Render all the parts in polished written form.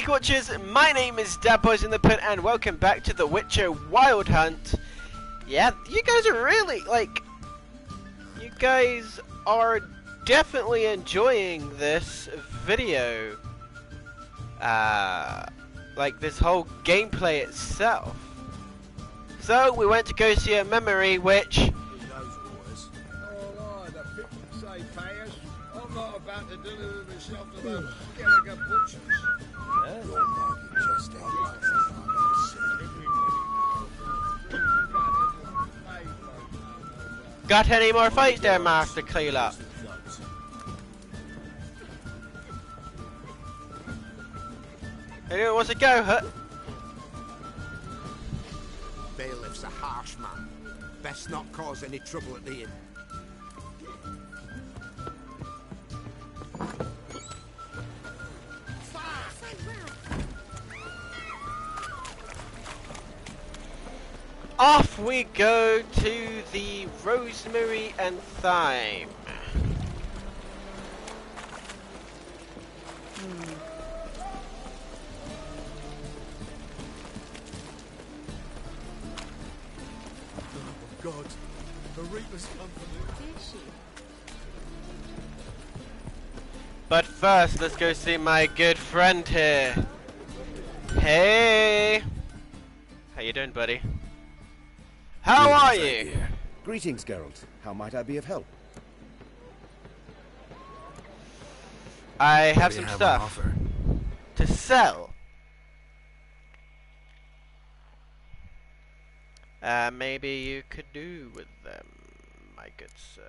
Geek Watchers, my name is Dabboys in the Pit and welcome back to The Witcher Wild Hunt. Yeah, you guys are really, you guys are definitely enjoying this video. This whole gameplay itself. So, we went to go see a memory which... I'm not about to deliver myself to those Gallagher butchers. Got any more fights there, Master Cleanup? Anyone wants to go, huh? Bailiff's a harsh man. Best not cause any trouble at the inn. Off we go to the Rosemary and Thyme. Oh God, the Reaper's company. Did she? But first, let's go see my good friend here. Hey! How you doing, buddy? How are you? Greetings, Geralt. How might I be of help? I have some stuff to sell. Maybe you could do with them, my good sir.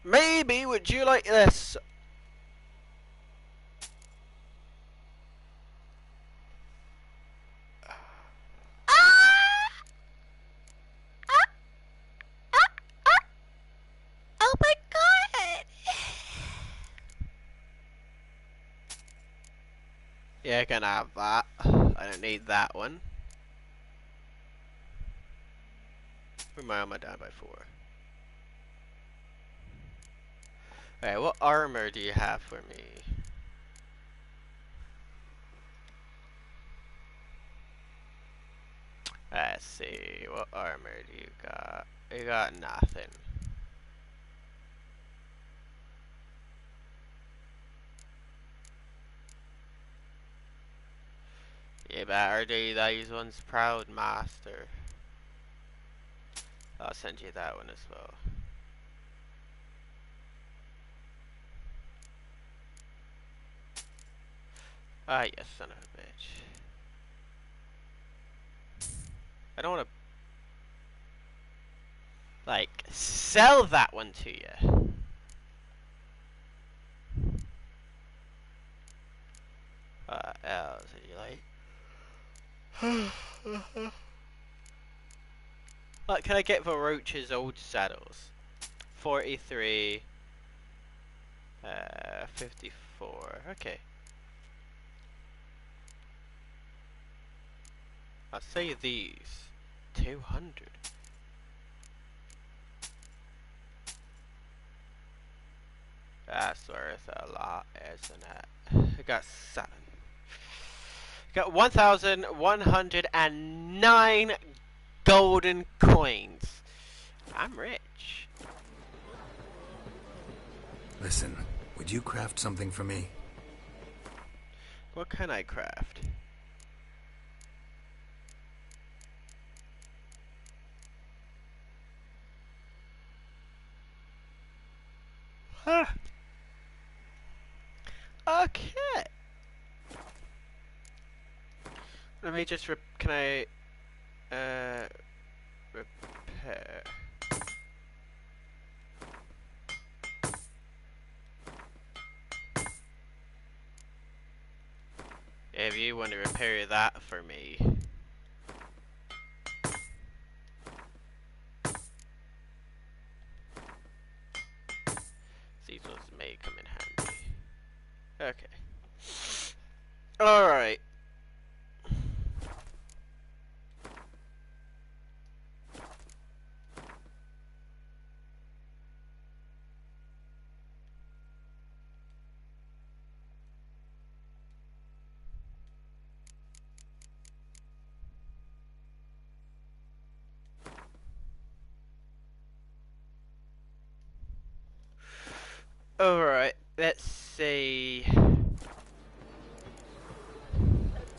Maybe would you like this? Oh my God! Yeah, I can have that. I don't need that one. Where my armor down by 4. Alright, what armor do you have for me? Let's see, what armor do you got? You got nothing. You better do these ones proud, master. I'll send you that one as well. Ah, you son of a bitch. I don't want to, sell that one to you. What else did you like? What can I get for Roach's old saddles? 43, 54, okay. I'll say these. 200. That's worth a lot, isn't it? I got 7. Got 1,109 golden coins. I'm rich. Listen, would you craft something for me? What can I craft? Huh. Okay. Let me just can I repair? If you want to repair that for me. These ones may come in handy. Okay. Alright.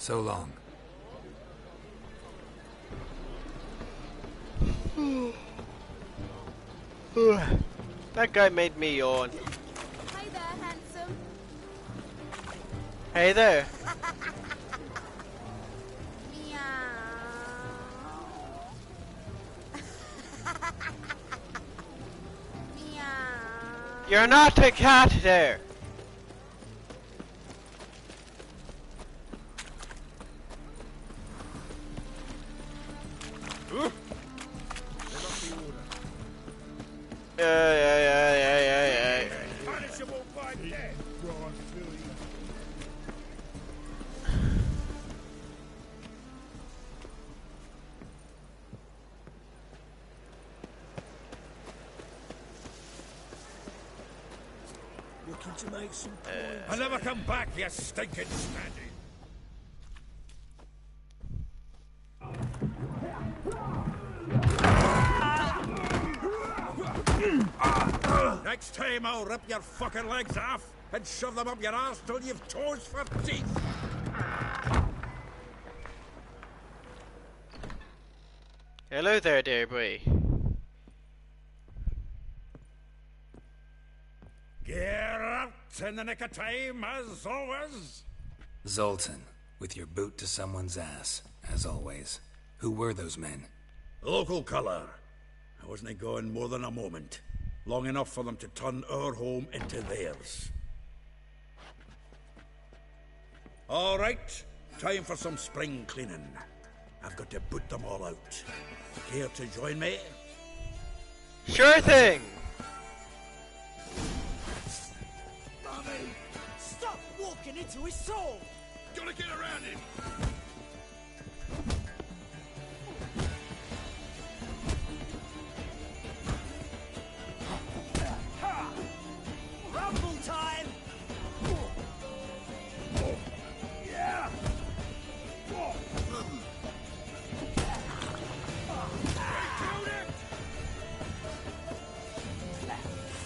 So long. That guy made me yawn. Hi there, handsome. Hey there. Meow. You're not a cat there. Yeah. Punishable by death. Ron, Philly. Looking to make some coins. I'll never come back, you stinking standing. Next time I'll rip your fucking legs off and shove them up your arse till you've toes for teeth. Hello there, dear boy. Get out in the nick of time, as always. Zoltan, with your boot to someone's ass, as always. Who were those men? Local colour. I wasn't gone more than a moment. Long enough for them to turn our home into theirs. All right, time for some spring cleaning. I've got to boot them all out. Care to join me? Sure thing. Stop walking into his soul! Gotta get around him. Rumble time! Yeah.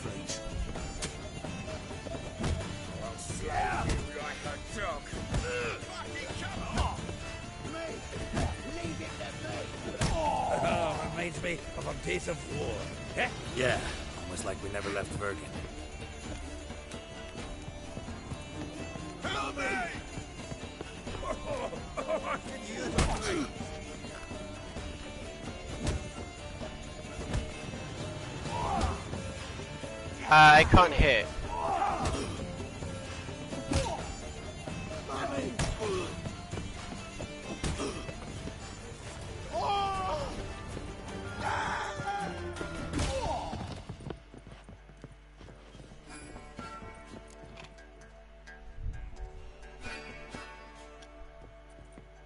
Freeze. I'll slap you like a dog. Fucking come on! Leave it to me! Oh, reminds me of a days of war. Eh? Yeah, almost like we never left Vergen. Help me! I can use a knife. I can't hit.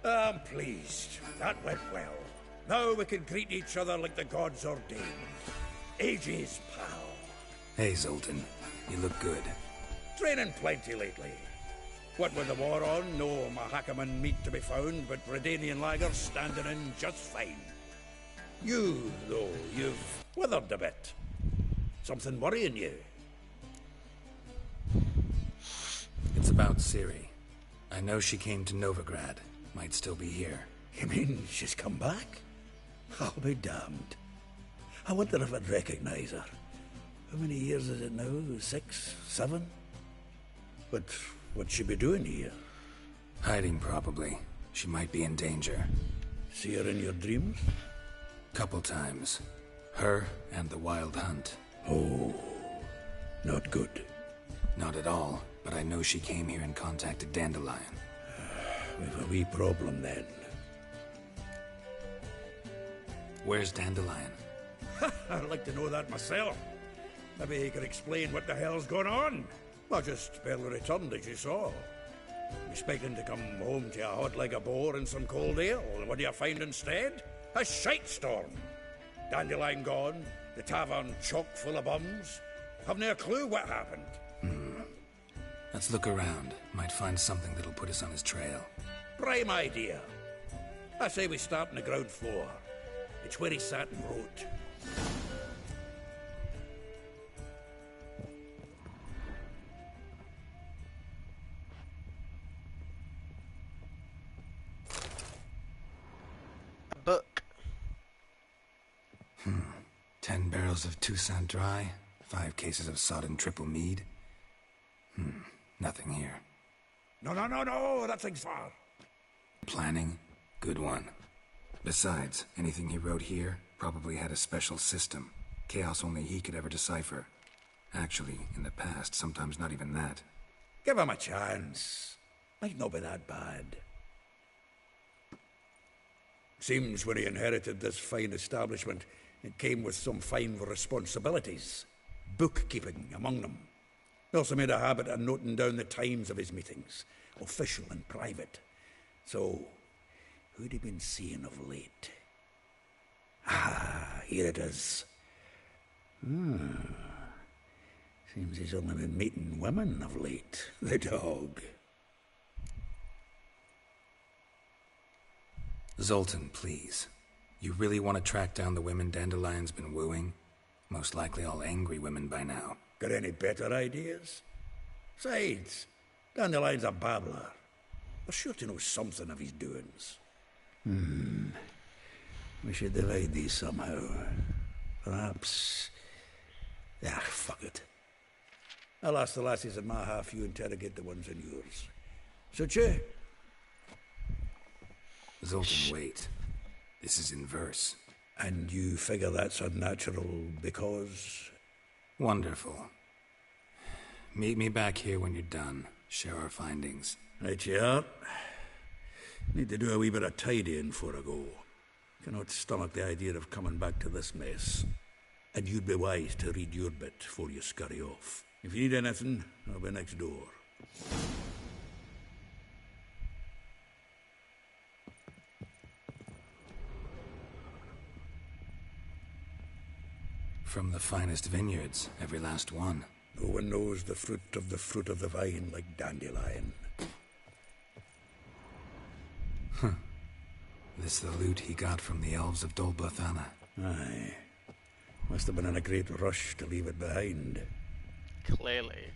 I'm pleased. That went well. Now we can greet each other like the gods ordained. Ages, pal. Hey, Zoltan. You look good. Training plenty lately. What with the war on, no Mahakaman meat to be found, but Redanian lagers standing in just fine. You, though, you've withered a bit. Something worrying you? It's about Ciri. I know she came to Novigrad. Might still be here. You mean she's come back? I'll be damned. I wonder if I'd recognize her. How many years is it now? 6, 7? But what'd she be doing here? Hiding, probably. She might be in danger. See her in your dreams? Couple times. Her and the Wild Hunt. Oh, not good. Not at all, but I know she came here and contacted Dandelion. We've a wee problem then. Where's Dandelion? I'd like to know that myself. Maybe he could explain what the hell's going on. I just barely returned, as you saw. Expecting to come home to a hot like a boar and some cold ale. What do you find instead? A shite storm. Dandelion gone, the tavern chock full of bums. Have no clue what happened. Let's look around. Might find something that'll put us on his trail. Prime idea. I say we start on the ground floor. It's where he sat and wrote. 10 barrels of Toussaint Dry, 5 cases of sodden triple mead. Nothing here. No, that thing's far. Planning? Good one. Besides, anything he wrote here probably had a special system. Chaos only he could ever decipher. Actually, in the past, sometimes not even that. Give him a chance. Might not be that bad. Seems when he inherited this fine establishment, it came with some fine responsibilities. Bookkeeping among them. He also made a habit of noting down the times of his meetings, official and private. So, who'd he been seeing of late? Ah, here it is. Seems he's only been meeting women of late, the dog. Zoltan, please. You really want to track down the women Dandelion's been wooing? Most likely all angry women by now. Got any better ideas? Besides, Dandelion's a babbler. We're sure to know something of his doings. We should divide these somehow. Perhaps... fuck it. I'll ask the lassies in my half, you interrogate the ones in yours. Suit you? Zoltan, wait. This is in verse. And you figure that's unnatural because... Wonderful. Meet me back here when you're done. Share our findings. Right you are. Need to do a wee bit of tidying before I go. Cannot stomach the idea of coming back to this mess. And you'd be wise to read your bit before you scurry off. If you need anything, I'll be next door. From the finest vineyards, every last one. No one knows the fruit of the vine like Dandelion. This the loot he got from the elves of Dol Blathanna. Aye. Must have been in a great rush to leave it behind. Clearly.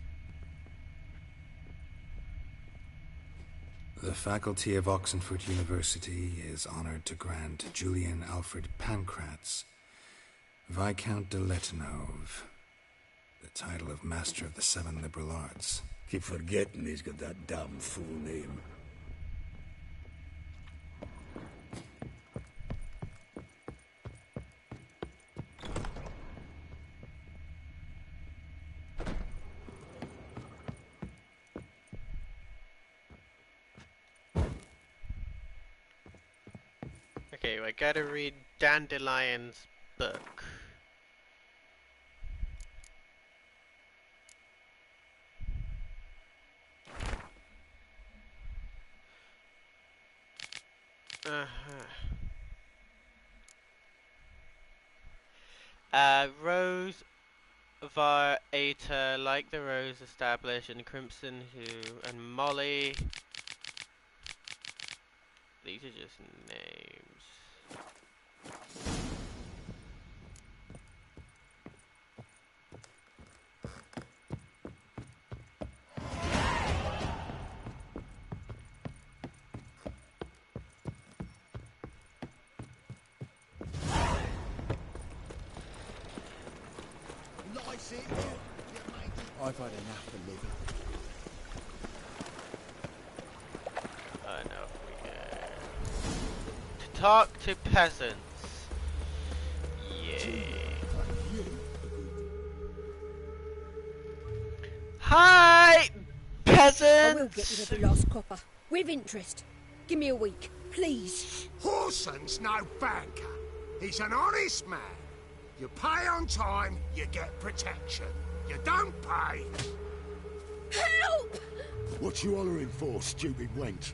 The faculty of Oxenford University is honored to grant Julian Alfred Pancratz, Viscount de Letenove, the title of Master of the Seven Liberal Arts. Keep forgetting he's got that damn full name. Okay, I gotta read Dandelion's book. Rose var Aeta, like the Rose established, and Crimson Who, and Molly. These are just names. I've had enough of living. Enough we go. To talk to peasants. Yeah. Hi, peasants! I will get rid of the last copper. With interest. Give me a week, please. Horson's no banker. He's an honest man. You pay on time, you get protection. You don't pay. Help! What you hollering for, stupid wench?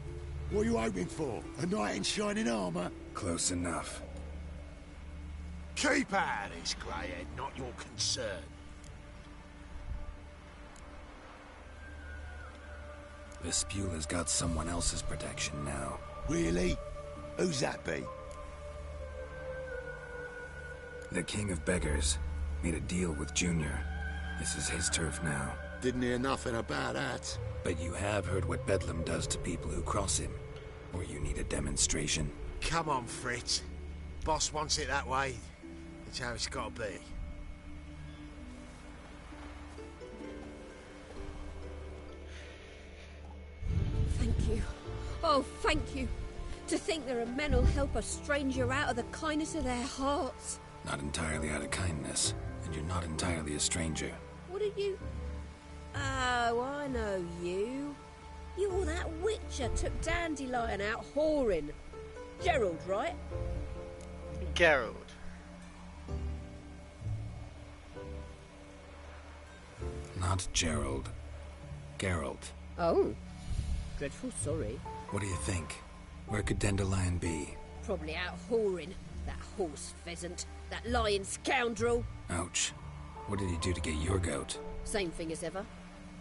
What are you hoping for? A knight in shining armour? Close enough. Keep out of this, greyhead, not your concern. The Spewler's got someone else's protection now. Really? Who's that be? The King of Beggars made a deal with Junior. This is his turf now. Didn't hear nothing about that. But you have heard what Bedlam does to people who cross him. Or you need a demonstration. Come on, Fritz. Boss wants it that way. The It's how it's got to be. Thank you. Oh, thank you. To think there are men who'll help a stranger out of the kindness of their hearts. Not entirely out of kindness, and you're not entirely a stranger. What are you... Oh, I know you. You're that witcher took Dandelion out whoring. Gerald, right? Gerald. Not Gerald. Geralt. Oh. Dreadful sorry. What do you think? Where could Dandelion be? Probably out whoring. That horse pheasant. That lying scoundrel. Ouch. What did he do to get your goat? Same thing as ever.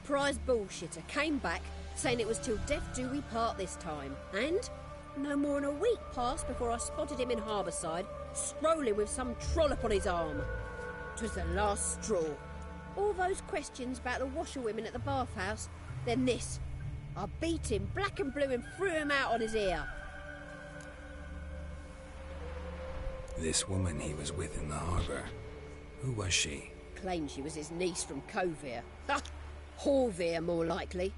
Prize bullshitter came back saying it was till death do we part this time. And no more than a week passed before I spotted him in Harbourside, strolling with some trollop on his arm. 'Twas the last straw. All those questions about the washerwomen at the bathhouse, then this. I beat him black and blue and threw him out on his ear. This woman he was with in the harbour. Who was she? Claimed she was his niece from Kovir. Ha! Horvir, more likely.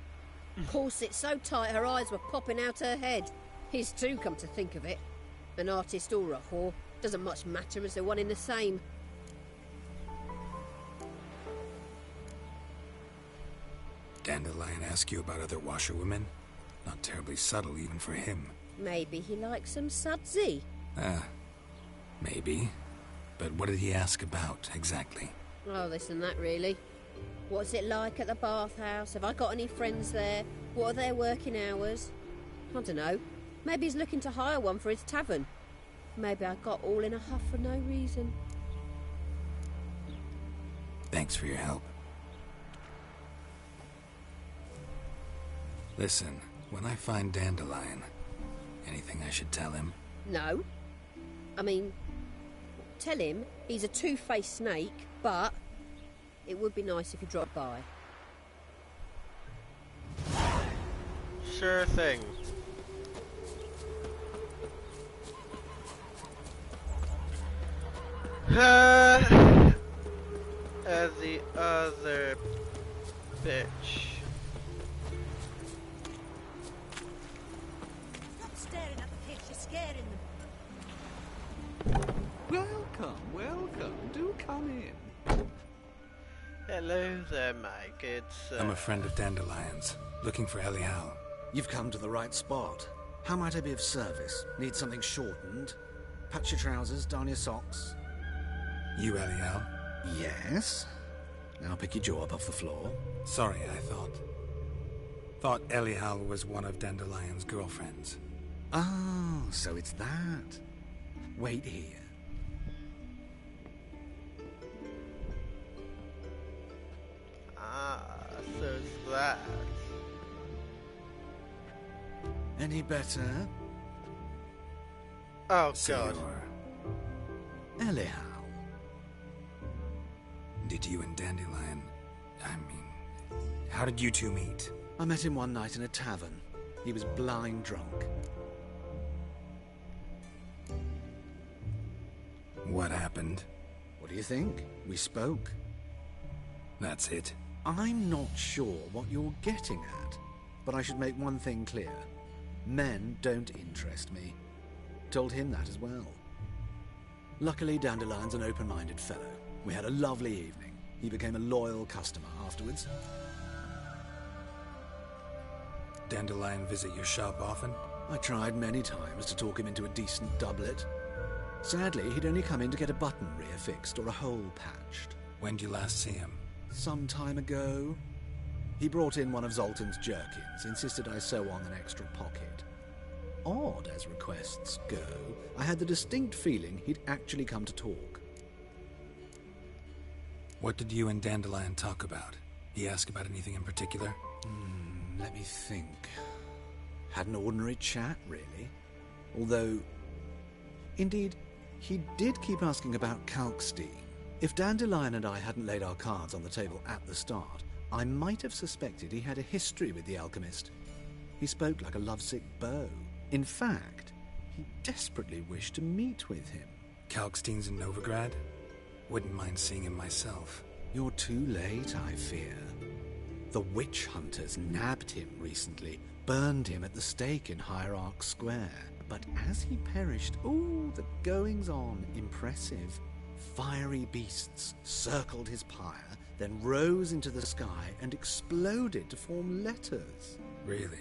Corset so tight her eyes were popping out her head. His too, come to think of it. An artist or a whore. Doesn't much matter as they're one in the same. Dandelion ask you about other washerwomen? Not terribly subtle even for him. Maybe he likes some sudsy. Maybe. But what did he ask about, exactly? Oh, this and that, really. What's it like at the bathhouse? Have I got any friends there? What are their working hours? I don't know. Maybe he's looking to hire one for his tavern. Maybe I got all in a huff for no reason. Thanks for your help. Listen, when I find Dandelion, anything I should tell him? No. I mean, tell him he's a two-faced snake, but it would be nice if he dropped by. Sure thing. The other bitch. Stop staring at the kids, you're scaring them. Welcome, welcome. Do come in. Hello there, my good sir. I'm a friend of Dandelion's, looking for Elial. You've come to the right spot. How might I be of service? Need something shortened? Patch your trousers, darn your socks. You Elial? Yes. Now pick your jaw up off the floor. Sorry, I thought Elial was one of Dandelion's girlfriends. Oh, so it's that. Wait here. Ah, so it's that. Any better? Oh, So God. Elial. Did you and Dandelion... how did you two meet? I met him one night in a tavern. He was blind drunk. What happened? What do you think? We spoke. That's it. I'm not sure what you're getting at, but I should make one thing clear. Men don't interest me. Told him that as well. Luckily, Dandelion's an open-minded fellow. We had a lovely evening. He became a loyal customer afterwards. Dandelion visit your shop often? I tried many times to talk him into a decent doublet. Sadly, he'd only come in to get a button rear fixed or a hole patched. When'd you last see him? Some time ago. He brought in one of Zoltan's jerkins, insisted I sew on an extra pocket. Odd as requests go, I had the distinct feeling he'd actually come to talk. What did you and Dandelion talk about? He ask about anything in particular? Let me think. Had an ordinary chat, really. Although, indeed, he did keep asking about Kalkstein. If Dandelion and I hadn't laid our cards on the table at the start, I might have suspected he had a history with the alchemist. He spoke like a lovesick beau. In fact, he desperately wished to meet with him. Kalkstein's in Novigrad? Wouldn't mind seeing him myself. You're too late, I fear. The witch hunters nabbed him recently, burned him at the stake in Hierarch Square. But as he perished, the goings-on impressive. Fiery beasts circled his pyre, then rose into the sky and exploded to form letters. Really?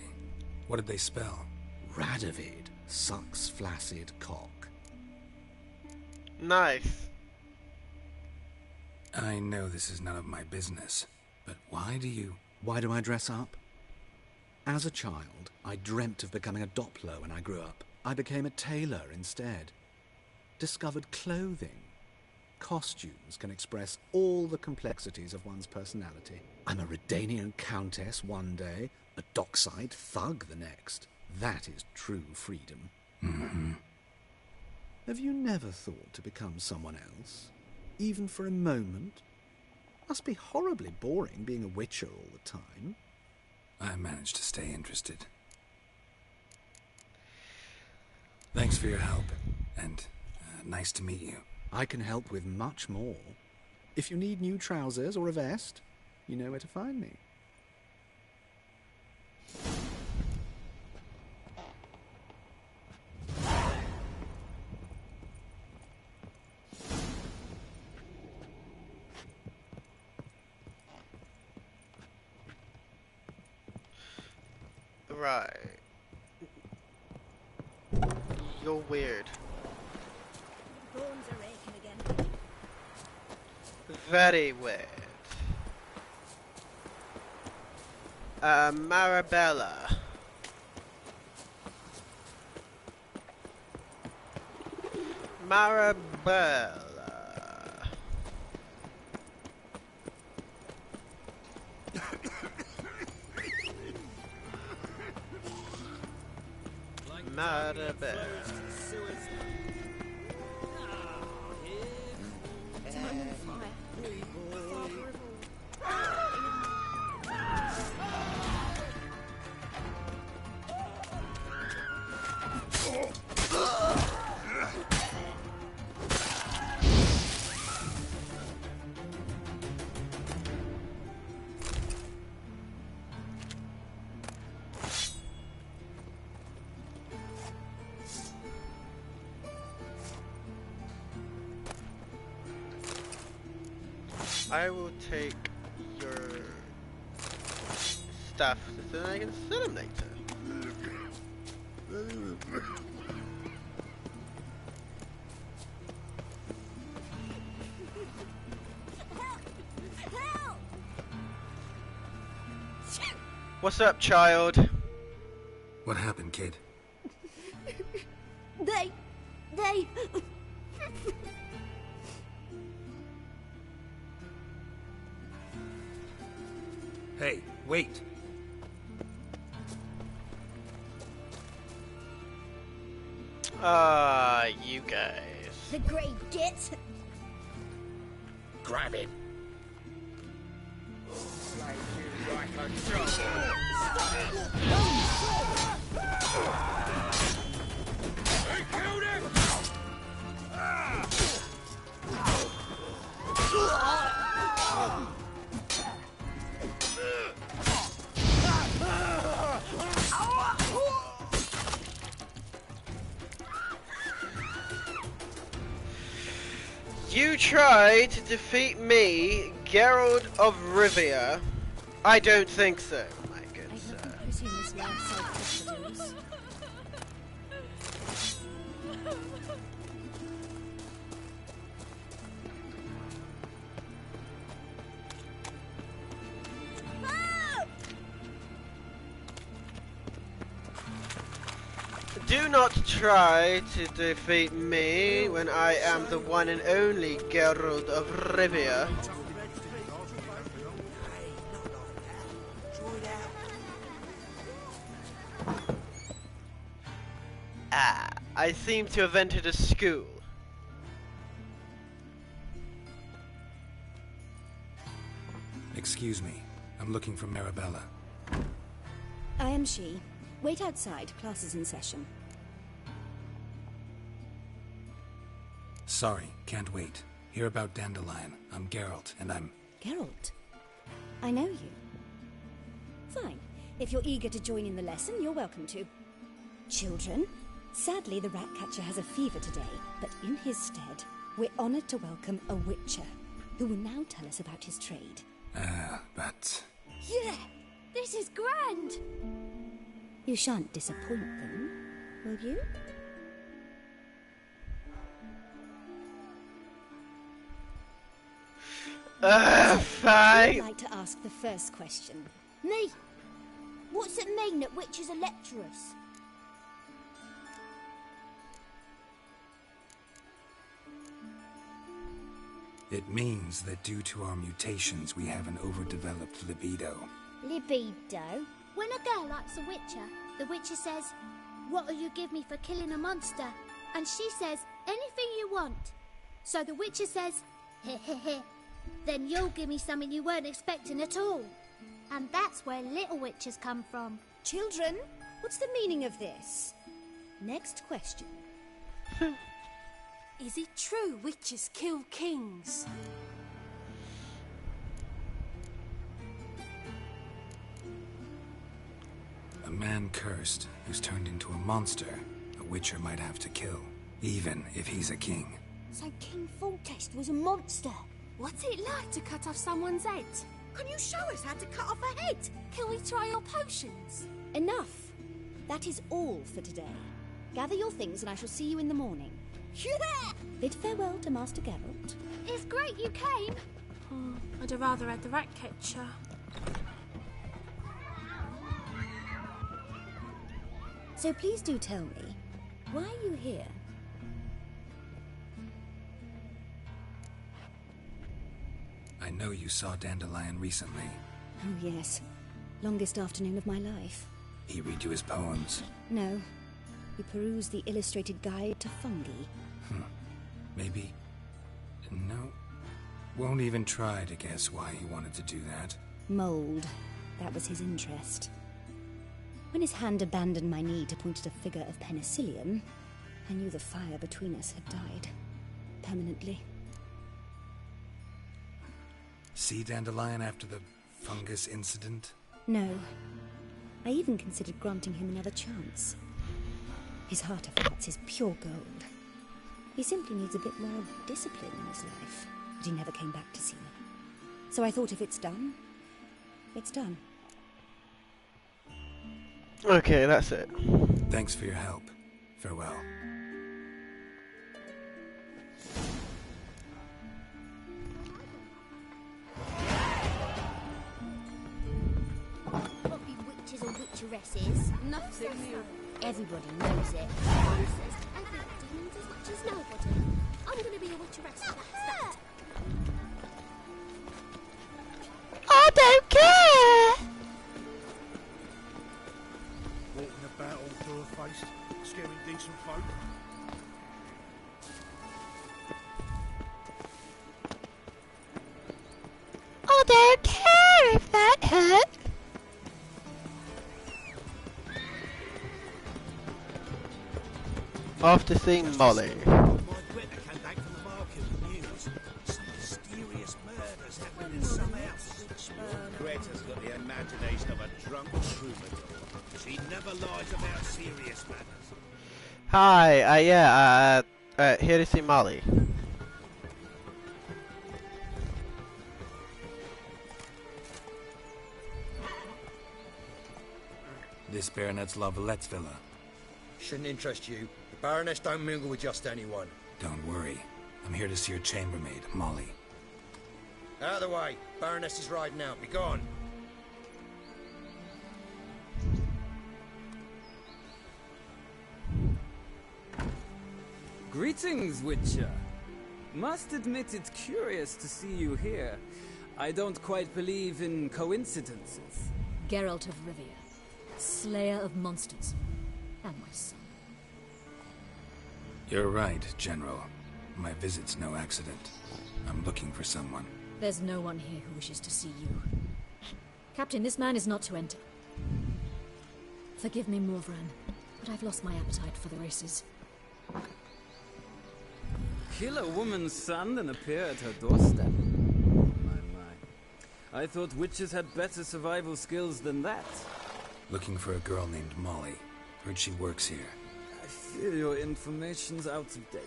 What did they spell? Radovid sucks flaccid cock. Nice. I know this is none of my business, but why do I dress up? As a child, I dreamt of becoming a Doppler when I grew up. I became a tailor instead. Discovered clothing. Costumes can express all the complexities of one's personality. I'm a Redanian countess one day, a dockside thug the next. That is true freedom. Mm-hmm. Have you never thought to become someone else? Even for a moment? Must be horribly boring being a witcher all the time. I managed to stay interested. Thanks for your help, and nice to meet you. I can help with much more. If you need new trousers or a vest, you know where to find me. Right. You're weird. Bones are aching again. Very weird. Marabella. Marabella. Marabella. I will take your stuff so then I can sell them later. What's up, child? What happened, kid? They... Hey, wait! You guys. The great git. Grab him. You tried to defeat me, Geralt of Rivia. I don't think so, my good sir. Putting this life-side precedence. Do not try to defeat me when I am the one and only Geralt of Rivia. I seem to have entered a school. Excuse me. I'm looking for Marabella. I am she. Wait outside. Class is in session. Sorry, can't wait. Hear about Dandelion. I'm Geralt, and I'm... Geralt? I know you. Fine. If you're eager to join in the lesson, you're welcome to. Children, sadly the Ratcatcher has a fever today, but in his stead, we're honoured to welcome a Witcher, who will now tell us about his trade. But... Yeah! This is grand! You shan't disappoint them, will you? Fine! I'd like to ask the first question. Me? What's it mean that witches are lecturers? It means that due to our mutations, we have an overdeveloped libido. Libido? When a girl likes a witcher, the witcher says, "What'll you give me for killing a monster?" And she says, "Anything you want." So the witcher says, "Heh heh heh. Then you'll give me something you weren't expecting at all." And that's where little witches come from. Children, what's the meaning of this? Next question. Is it true witches kill kings? A man cursed, who's turned into a monster, a witcher might have to kill, even if he's a king. So King Foltest was a monster. What's it like to cut off someone's head? Can you show us how to cut off a head? Can we try your potions? Enough. That is all for today. Gather your things and I shall see you in the morning. Yeah! Bid farewell to Master Geralt. It's great you came. Oh, I'd have rather had the Ratcatcher. So please do tell me, why are you here? I know you saw Dandelion recently. Oh yes. Longest afternoon of my life. He read you his poems. No. We perused the illustrated guide to fungi. Maybe... No. Won't even try to guess why he wanted to do that. Mold. That was his interest. When his hand abandoned my knee to point at a figure of penicillium, I knew the fire between us had died. Permanently. See Dandelion after the fungus incident? No. I even considered granting him another chance. His heart of hearts is pure gold. He simply needs a bit more discipline in his life. But he never came back to see me. So I thought if it's done, it's done. Okay, that's it. Thanks for your help. Farewell. What be witches or witcheresses? Nothing new. Everybody knows it. Who says everybody means as much as nobody? I'm going to be a witcheress, that's that. I don't care! Walking about all fur-faced, scaring decent folk. I don't care if that hurt. After seeing Molly. My Greta came back from the market with news. Some mysterious murders happening in some house. Greta's got the imagination of a drunk troubadour. She never lies about serious matters. Hi, here to see Molly. This Baronet's La Vallette's villa. Shouldn't interest you. The Baroness don't mingle with just anyone. Don't worry. I'm here to see your chambermaid, Molly. Out of the way. Baroness is riding out. Be gone. Greetings, Witcher. Must admit it's curious to see you here. I don't quite believe in coincidences. Geralt of Rivia, slayer of monsters, and my son. You're right, General. My visit's no accident. I'm looking for someone. There's no one here who wishes to see you. Captain, this man is not to enter. Forgive me, Morvran, but I've lost my appetite for the races. Kill a woman's son and appear at her doorstep? My. I thought witches had better survival skills than that. Looking for a girl named Molly. Heard she works here. I fear your information's out of date.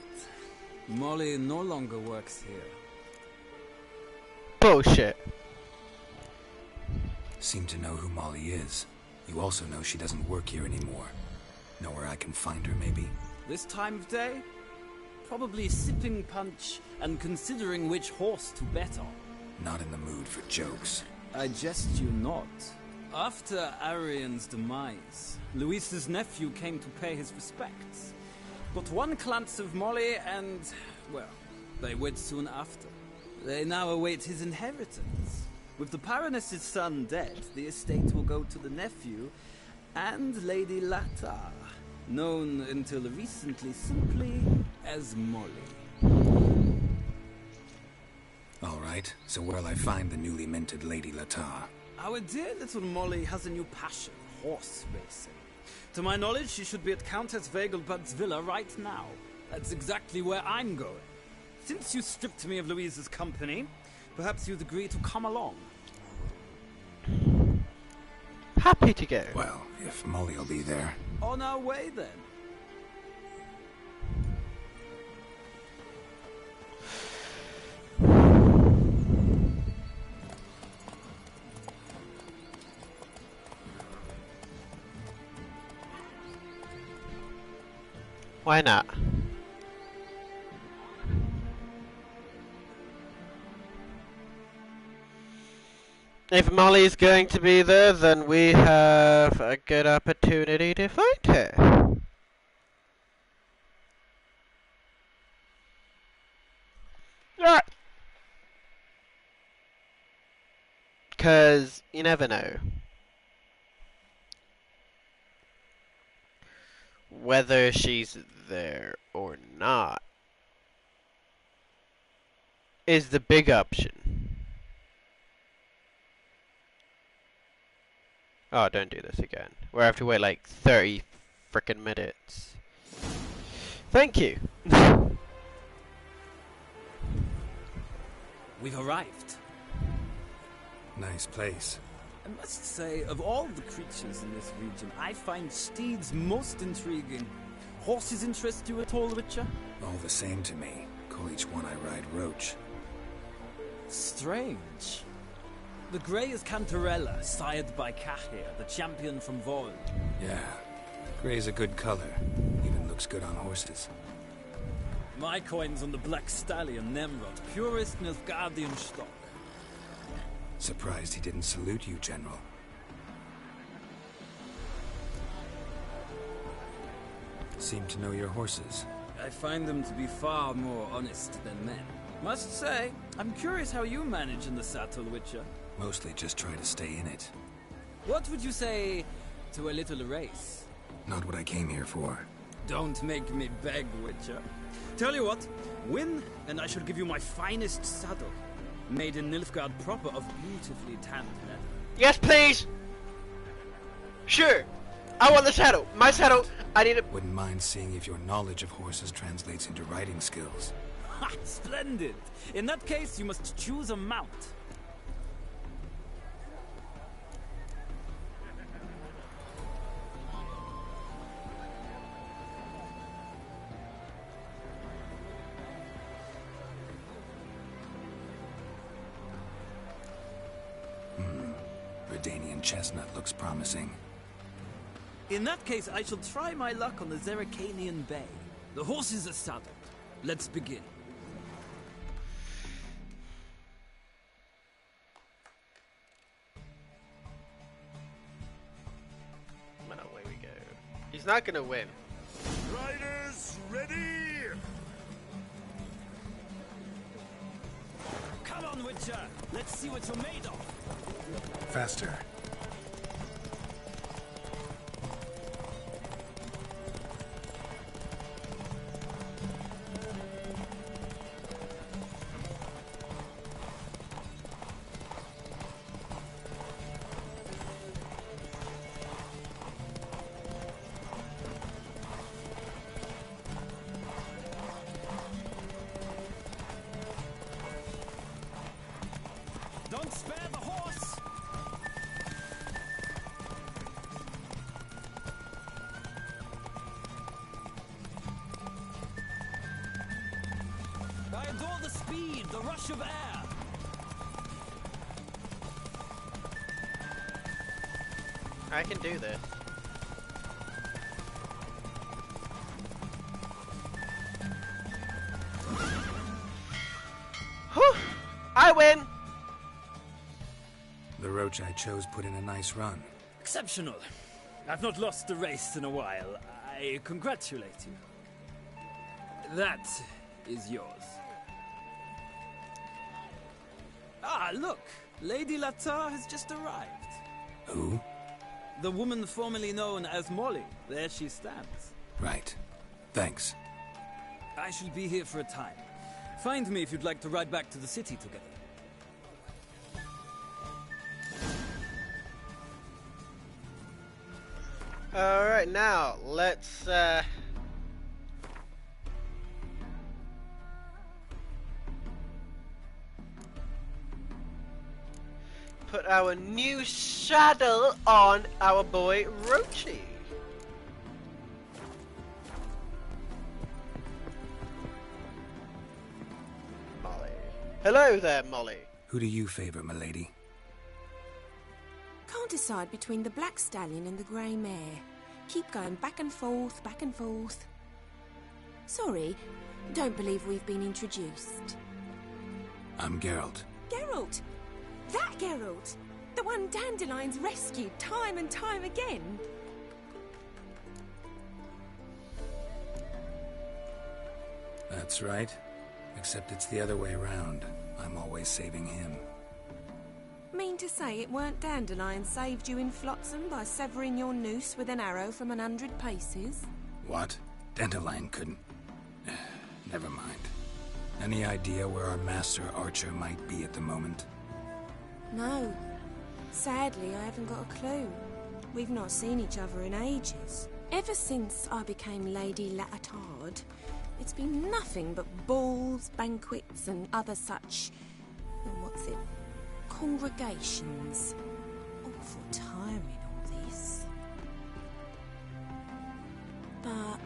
Molly no longer works here. Bullshit. Seem to know who Molly is. You also know she doesn't work here anymore. Know where I can find her, maybe? This time of day? Probably sipping punch and considering which horse to bet on. Not in the mood for jokes. I jest you not. After Arian's demise, Luis's nephew came to pay his respects. Got one glance of Molly and, well, they wed soon after. They now await his inheritance. With the Baroness's son dead, the estate will go to the nephew and Lady Latar, known until recently simply as Molly. All right, so where'll I find the newly minted Lady Latar? Our dear little Molly has a new passion, horse racing. To my knowledge, she should be at Countess Vegelbud's villa right now. That's exactly where I'm going. Since you stripped me of Louise's company, perhaps you'd agree to come along. Happy to go. Well, if Molly'll be there. On our way, then. Why not? If Molly's going to be there, then we have a good opportunity to find her. Right. Because you never know whether she's there or not is the big option. Oh, don't do this again. We have to wait like 30 frickin' minutes. Thank you. We've arrived. Nice place. I must say, of all the creatures in this region, I find steeds most intriguing. Horses interest you at all, Witcher? All the same to me. Call each one I ride Roach. Strange. The grey is Cantarella, sired by Cahir, the champion from Vol. Yeah. Grey's a good color. Even looks good on horses. My coin's on the Black Stallion, Nemrod, purest Nilfgaardian stock. Surprised he didn't salute you, General. Seem to know your horses. I find them to be far more honest than men. Must say, I'm curious how you manage in the saddle, Witcher. Mostly just try to stay in it. What would you say to a little race? Not what I came here for. Don't make me beg, Witcher. Tell you what, win, and I shall give you my finest saddle. Made in Nilfgaard proper of beautifully tanned leather. Yes, please! Sure! I want the saddle! My saddle! I need it! Wouldn't mind seeing if your knowledge of horses translates into riding skills. Ha! Splendid! In that case, you must choose a mount. Redanian chestnut looks promising. In that case, I shall try my luck on the Zerrikanian Bay. The horses are saddled. Let's begin. Well, away we go. He's not gonna win. Riders, ready! Come on, Witcher! Let's see what you're made of! Faster. the rush of air. I can do this. Whew! I win! The roach I chose put in a nice run. Exceptional. I've not lost a race in a while. I congratulate you. That is yours. Ah, look! Lady Latar has just arrived. Who? The woman formerly known as Molly. There she stands. Right. Thanks. I shall be here for a time. Find me if you'd like to ride back to the city together. Alright, now, let's, put our new saddle on our boy Roachy. Molly. Hello there, Molly. Who do you favor, milady? Can't decide between the black stallion and the grey mare. Keep going back and forth, back and forth. Sorry, don't believe we've been introduced. I'm Geralt. Geralt! That Geralt! The one Dandelion's rescued time and time again. That's right. Except it's the other way around. I'm always saving him. Mean to say it weren't Dandelion saved you in Flotsam by severing your noose with an arrow from 100 paces? What? Dandelion couldn't... Never mind. Any idea where our master archer might be at the moment? No. Sadly, I haven't got a clue. We've not seen each other in ages. Ever since I became Lady Latard, it's been nothing but balls, banquets, and other such... what's it? Congregations. Awful tiring, all this. But...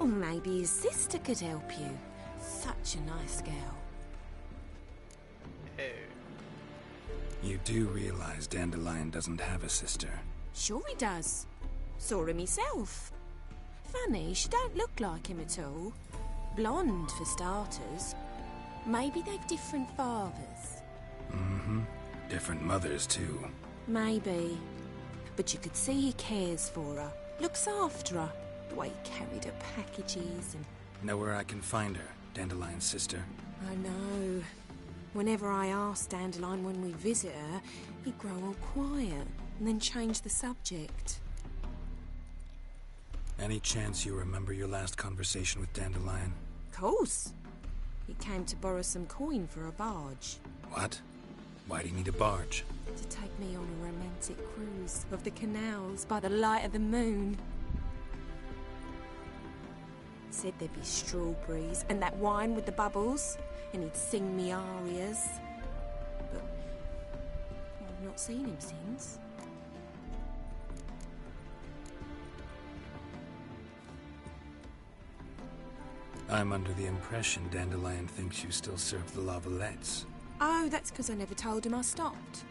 or maybe his sister could help you. Such a nice girl. You do realize Dandelion doesn't have a sister? Sure he does. Saw him himself. Funny, she don't look like him at all. Blonde, for starters. Maybe they've different fathers. Mm-hmm. Different mothers, too. Maybe. But you could see he cares for her. Looks after her. The way he carried her packages and... Know where I can find her, Dandelion's sister? I know. Whenever I ask Dandelion when we visit her, he'd grow all quiet and then change the subject. Any chance you remember your last conversation with Dandelion? Course. He came to borrow some coin for a barge. What? Why do you need a barge? To take me on a romantic cruise of the canals by the light of the moon. Said there'd be strawberries and that wine with the bubbles, and he'd sing me arias. But I've not seen him since. I'm under the impression Dandelion thinks you still serve the Lavalettes. Oh, that's because I never told him I stopped.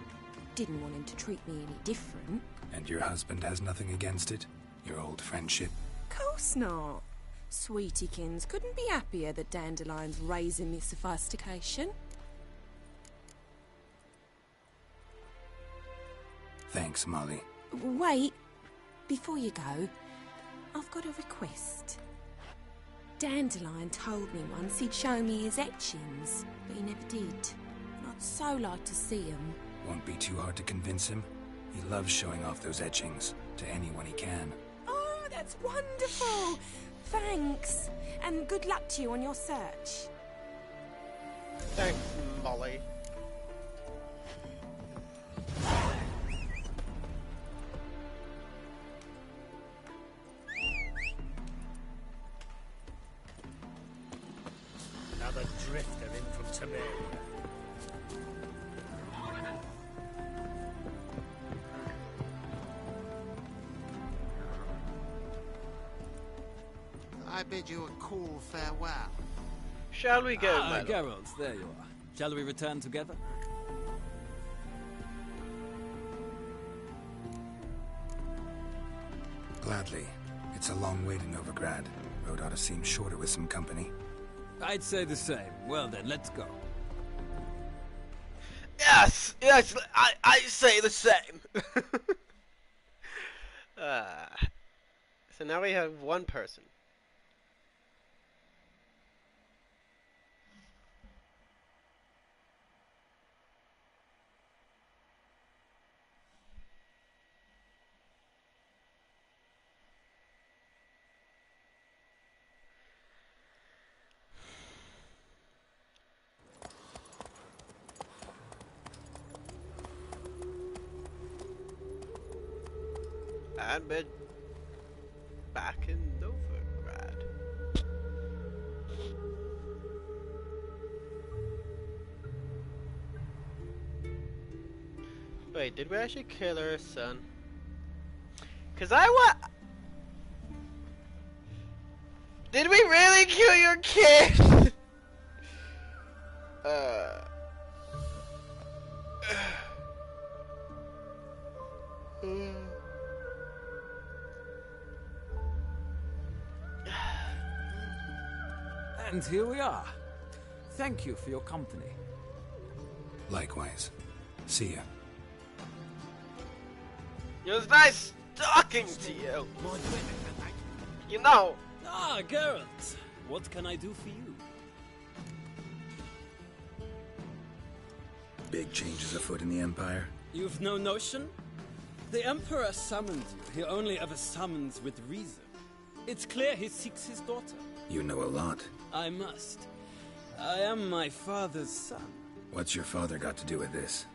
Didn't want him to treat me any different. And your husband has nothing against it? Your old friendship? Course not. Sweetiekins couldn't be happier that Dandelion's raising me sophistication. Thanks, Molly. Wait. Before you go, I've got a request. Dandelion told me once he'd show me his etchings, but he never did. And I'd so like to see them. Won't be too hard to convince him. He loves showing off those etchings to anyone he can. Oh, that's wonderful! Thanks, and good luck to you on your search. Thanks, Molly. Another drifter in from Temeria. I bid you a cool farewell. Shall we go, my lord? Geralt, there you are. Shall we return together? Gladly. It's a long way to Novigrad. Road ought to seem shorter with some company. I'd say the same. Well then, let's go. Yes, yes, I say the same. So now we have one person. And we're back in Novigrad. Wait, did we actually kill her son? Cause did we really kill your kid? And here we are. Thank you for your company. Likewise. See ya. It was nice talking to you. You know. Ah, Geralt. What can I do for you? Big changes afoot in the Empire. You've no notion? The Emperor summoned you. He only ever summons with reason. It's clear he seeks his daughter. You know a lot. I must. I am my father's son. What's your father got to do with this?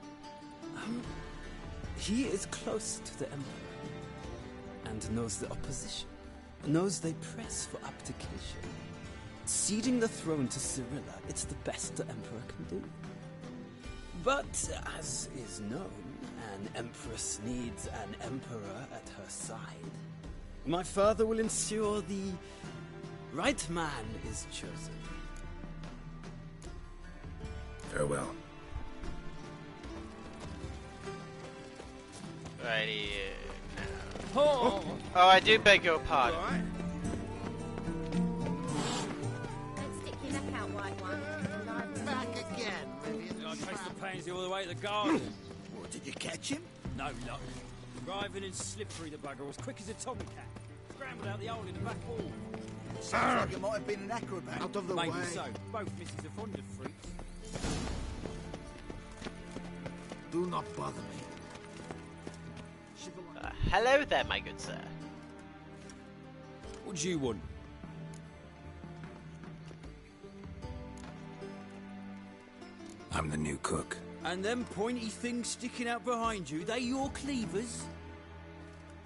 He is close to the Emperor. And knows the opposition. Knows they press for abdication. Ceding the throne to Cirilla, it's the best the Emperor can do. But, as is known, an Empress needs an Emperor at her side. My father will ensure the right man is chosen. Farewell. Righty now. Oh, I do beg your pardon. Don't stick your neck out, white one. Back again, Vivian. I traced the pains all the way to the garden. What, did you catch him? No luck. Driving and slippery, the bugger, as quick as a tomcat. Scrambled out the hole in the back wall. Sounds like you might have been an acrobat. Out of the Maybe way. so. Both misses are fond of fruits. Do not bother me. Hello there, my good sir. What do you want? I'm the new cook. And them pointy things sticking out behind you, they your cleavers?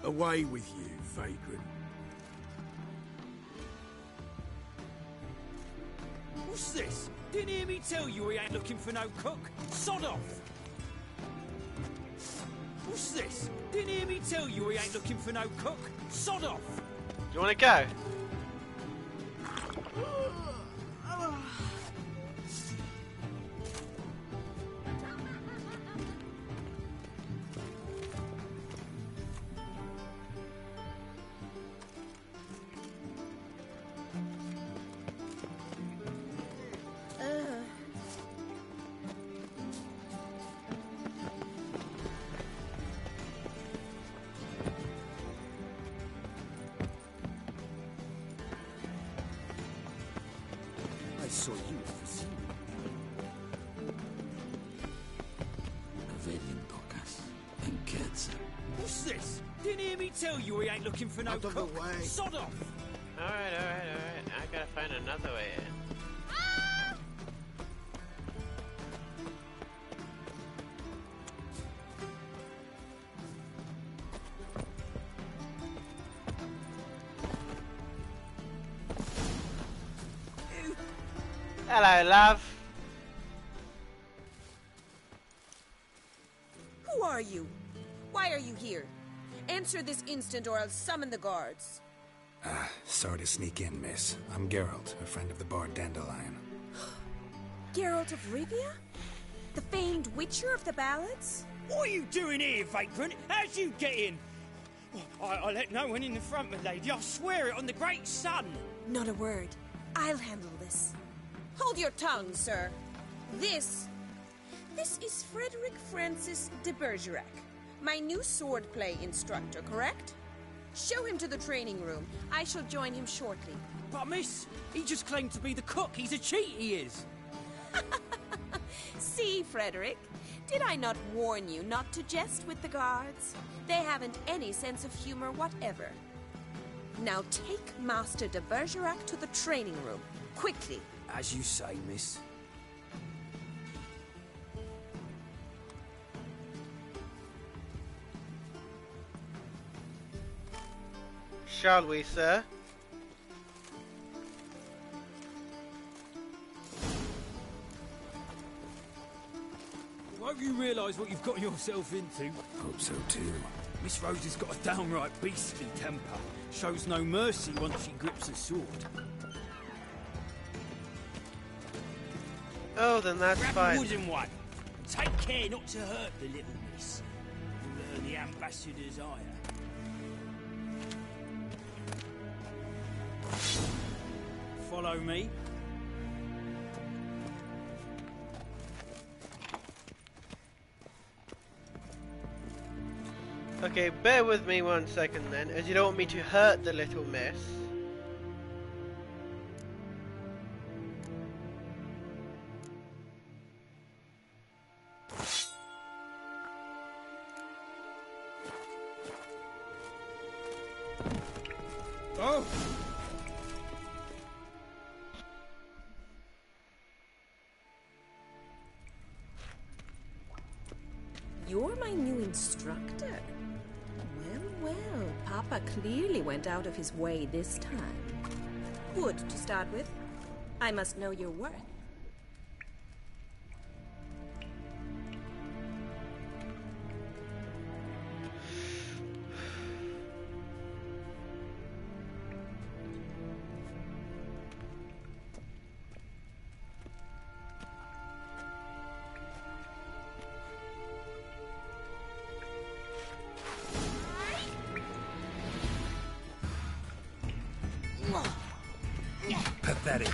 Away with you, vagrant. What's this? Didn't hear me tell you we ain't looking for no cook? Sod off! What's this? Didn't hear me tell you we ain't looking for no cook? Sod off! You wanna go? I saw you for Zero. Avelian Docas and Kedza. What's this? Didn't hear me tell you we ain't looking for no Out of cook? the way. Sod off! Alright. I gotta find another way in. Hello, love. Who are you? Why are you here? Answer this instant or I'll summon the guards. Sorry to sneak in, miss. I'm Geralt, a friend of the bard Dandelion. Geralt of Rivia? The famed Witcher of the ballads? What are you doing here, Vagrant? How'd you get in? I let no one in the front, my lady. I swear it on the great sun. Not a word. I'll handle this. Hold your tongue, sir. This is Frederick Francis de Bergerac, my new swordplay instructor, correct? Show him to the training room. I shall join him shortly. But miss, he just claimed to be the cook. He's a cheat, he is. See, Frederick, did I not warn you not to jest with the guards? They haven't any sense of humor whatever. Now take Master de Bergerac to the training room, quickly. As you say, miss. Shall we, sir? Won't you realise what you've got yourself into? Hope so too. Miss Rose has got a downright beastly temper. Shows no mercy once she grips a sword. Oh, then that's Grab fine. a wooden one. Take care not to hurt the little miss. You'll earn the ambassador's ire. Follow me. Okay, bear with me 1 second then, as you don't want me to hurt the little miss. Oh! You're my new instructor? Well, Papa clearly went out of his way this time. Good to start with. I must know your worth. Pathetic.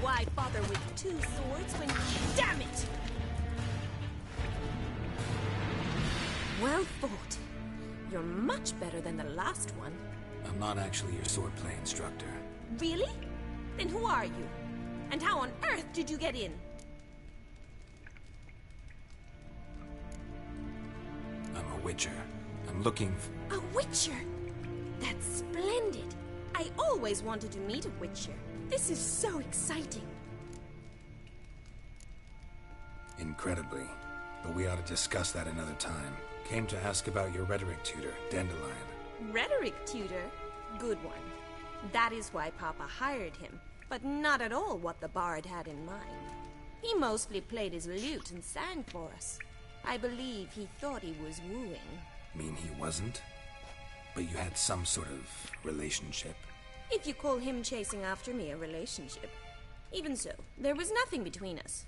Why bother with two swords when... Damn it! Well fought. You're much better than the last one. I'm not actually your swordplay instructor. Really? Then who are you? And how on earth did you get in? I'm a witcher. I'm looking for... A witcher? That's splendid. I always wanted to meet a witcher. This is so exciting. Incredibly. But we ought to discuss that another time. Came to ask about your rhetoric tutor, Dandelion. Rhetoric tutor? Good one. That is why Papa hired him, but not at all what the bard had in mind. He mostly played his lute and sang for us. I believe he thought he was wooing. Mean he wasn't? But you had some sort of relationship? If you call him chasing after me a relationship. Even so, there was nothing between us.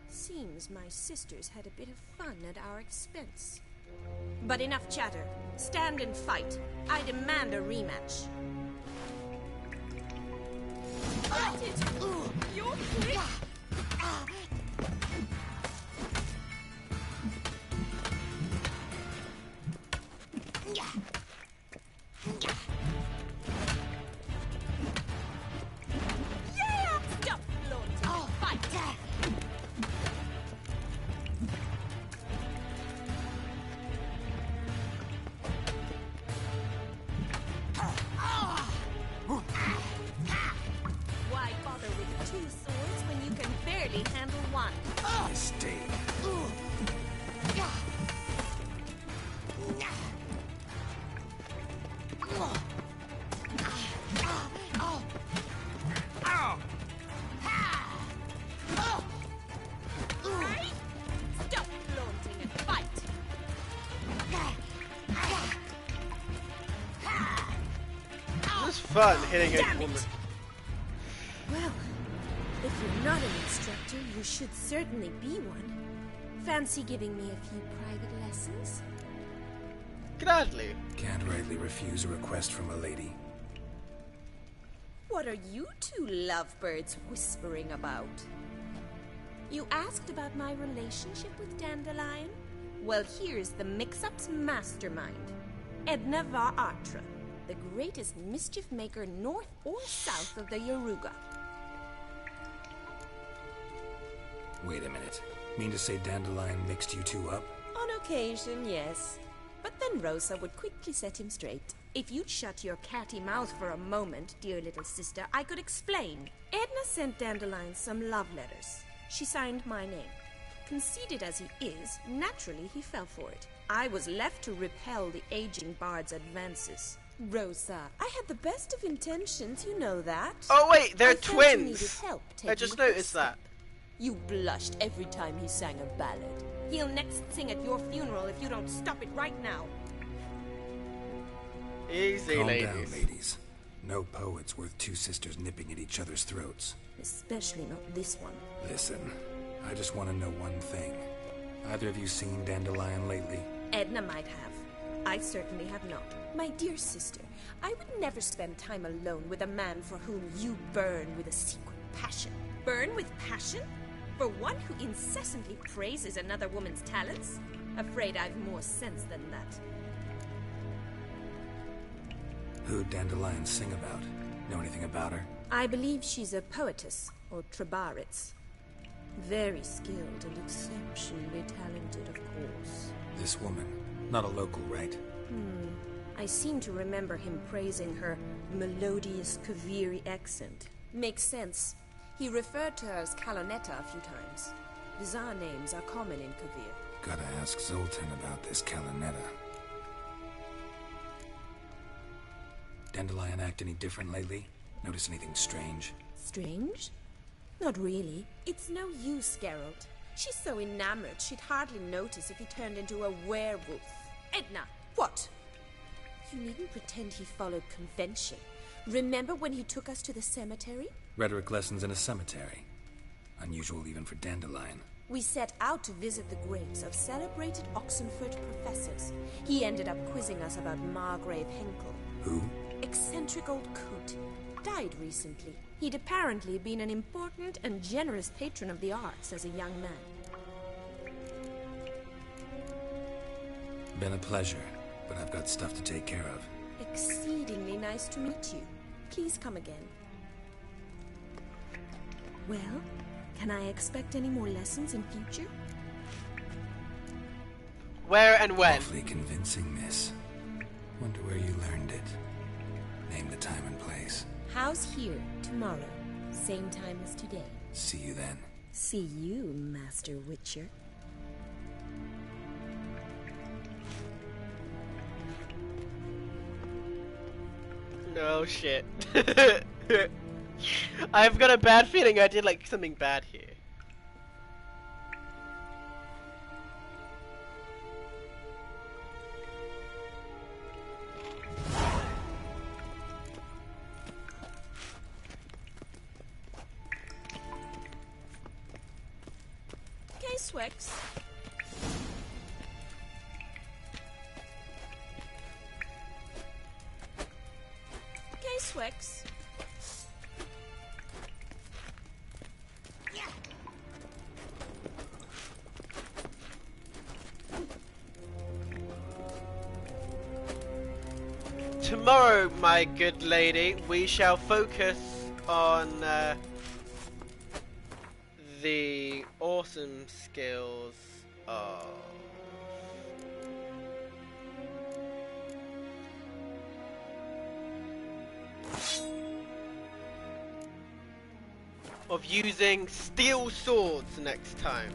Seems my sisters had a bit of fun at our expense. But enough chatter. Stand and fight. I demand a rematch. Got it! You're quick! Yeah! Stop flaunting. Fight! Why bother with two swords when you can barely handle one? This fun hitting a Damn woman. it! Well, if you're not an instructor, you should certainly be one. Fancy giving me a few private lessons? Gladly. Can't rightly refuse a request from a lady. What are you two lovebirds whispering about? You asked about my relationship with Dandelion? Well, here's the mix-up's mastermind. Edna Va Atra, the greatest mischief maker north or south of the Yaruga. Wait a minute. Mean to say Dandelion mixed you two up? On occasion, yes. But then Rosa would quickly set him straight. If you'd shut your catty mouth for a moment, dear little sister, I could explain. Edna sent Dandelion some love letters. She signed my name. Conceited as he is, naturally he fell for it. I was left to repel the aging bard's advances. Rosa, I had the best of intentions, you know that. Oh wait, they're I felt you needed twins. help I taking just the noticed first that. step. You blushed every time he sang a ballad. He'll next sing at your funeral if you don't stop it right now. Easy, Calm ladies. down, ladies. No poet's worth two sisters nipping at each other's throats. Especially not this one. Listen, I just want to know one thing. Either of you seen Dandelion lately? Edna might have. I certainly have not. My dear sister, I would never spend time alone with a man for whom you burn with a secret passion. Burn with passion? For one who incessantly praises another woman's talents? Afraid I've more sense than that. Who'd Dandelion sing about? Know anything about her? I believe she's a poetess, or Trebaritz. Very skilled and exceptionally talented, of course. This woman. Not a local, right? I seem to remember him praising her melodious Kaviri accent. Makes sense. He referred to her as Kalonetta a few times. Bizarre names are common in Kavir. Gotta ask Zoltan about this Kalonetta. Dandelion act any different lately? Notice anything strange? Strange? Not really. It's no use, Geralt. She's so enamored she'd hardly notice if he turned into a werewolf. Edna, what? You needn't pretend he followed convention. Remember when he took us to the cemetery? Rhetoric lessons in a cemetery. Unusual even for Dandelion. We set out to visit the graves of celebrated Oxenford professors. He ended up quizzing us about Margrave Henkel. Who? Eccentric old coot. Died recently. He'd apparently been an important and generous patron of the arts as a young man. Been a pleasure, but I've got stuff to take care of. Exceedingly nice to meet you. Please come again. Well, can I expect any more lessons in future? Where and when? Awfully convincing, miss. Wonder where you learned it. Name the time and place. House here, tomorrow. Same time as today. See you then. See you, Master Witcher. No shit. I've got a bad feeling I did like something bad here. Okay, Swex. Okay, Swex. Tomorrow, my good lady, we shall focus on the awesome skills of using steel swords next time.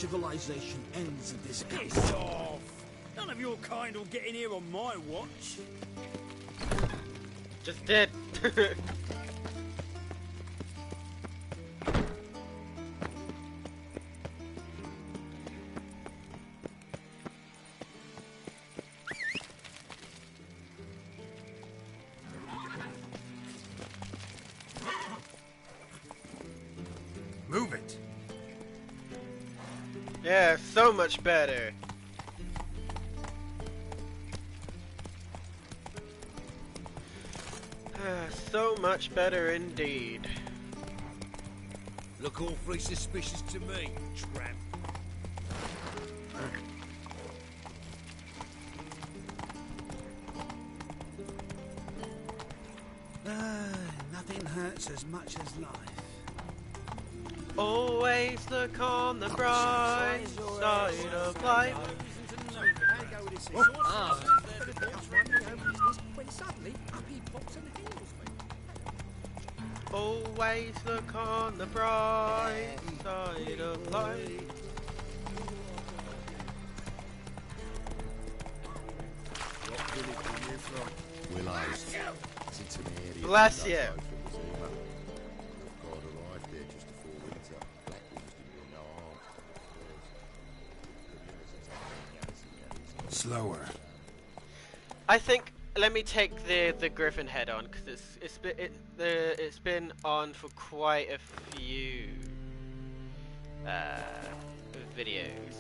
civilization ends in this case. Piss off! None of your kind will get in here on my watch. Just did. Move it. Yeah, so much better. So much better indeed. Look awfully suspicious to me, tramp. Nothing hurts as much as life. Always look on the bright side of life. When suddenly up he pops and heals me. Always look on the bright side of life. What village are you from? Willows. It's an area. Bless you. God arrived there just before winter. Black ones didn't do no harm. Slower. I think. Let me take the griffin head on because it's been on for quite a few videos.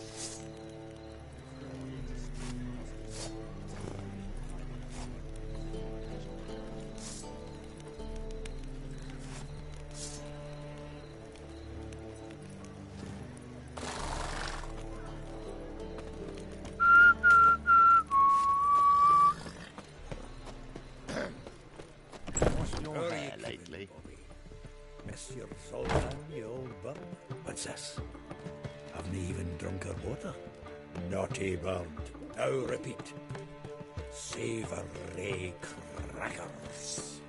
Lately. Monsieur Zoltan, you old bum. What's this? Haven't even drunk her water? Naughty bird. Now repeat. Savoury crackers.